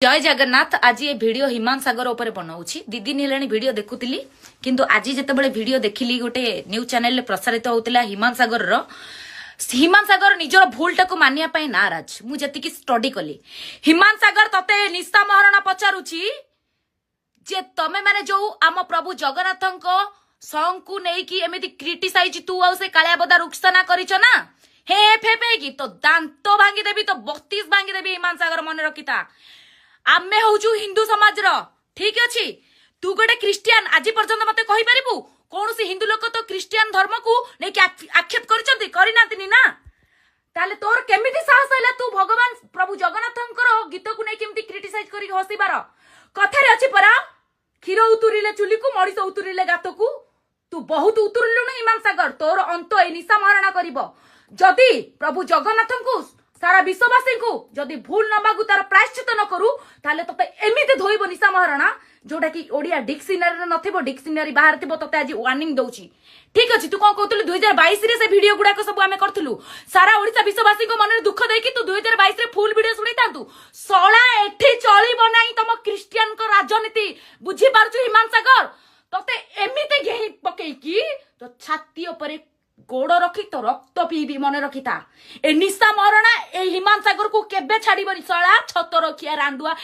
जय जगन्नाथ। आज ये वीडियो हिमान सागर ऊपर बनाऊँ दी दिन है वीडियो देखुली किंतु आज जिते वीडियो देखिली गोटे न्यूज चैनल प्रसारित होता हिमान सागर निजर भूल टाक मानिया नाराज। मुझे स्टडी कली हिमान सागर तते निशा महाराणा पचारुची जे तमे माने जो आम प्रभु जगन्नाथ सॉन्ग को लेकिन एमती क्रिटिसाइज तू आउ से कालिया बदा रुखसाना करिछ ना हे फेपे की तो दांत भांगी देवी तो 32 भांगी देवी। हिमान सागर मन रखिता आमे होजु हिंदू समाज रो ठीक अछि। तू गोटे क्रिश्चियन आज पर्यंत मते कहि परिबु कौन सी हिंदू लोक तो क्रिश्चियन धर्म को लेके आक्षेप करचंती करिनातिनी ना ताले तोर केमिति साहस हैला तू भगवान प्रभु जगन्नाथंकर गीत को नै केमिति क्रिटिसाइज करी हसिबार कथारे अछि परा। क्षीर उतुरिले चुली को मणिष उतुरिले गात को तू बहुत उतुरिलु न हिमान सागर तोर अंत ए निशा महाराणा करिवो जदि प्रभु जगन्नाथ को सारा विश्ववासी को जदि भूल न मागु तार प्रायश्चित न करू ताले तते एमिते धोइबो निशा महाराणा जोटा कि ओडिया डिक्शनरी नथिबो डिक्शनरी बाहर थिबो तते आज वार्निंग दउची ठीक अछि। तू कोन कहतलु 2022 रे से वीडियो गुडा को सब आमे करथलु सारा ओडिसा विश्ववासी को मन रे दुख देकी तू 2022 रे फुल वीडियो सुनै तांतु सळा एठी चलिबो नाही तम क्रिश्चियन को राजनीति बुझी पारछु हिमान सागर तते एमिते घेही पकेकी तो छाती ऊपर गोड़ रखी तो रक्त पीबी मन रखिता ए निशा महाराणा ए हिमान सागर को केबे छाड़ीबनी सळा छत रखिया रांडुआ।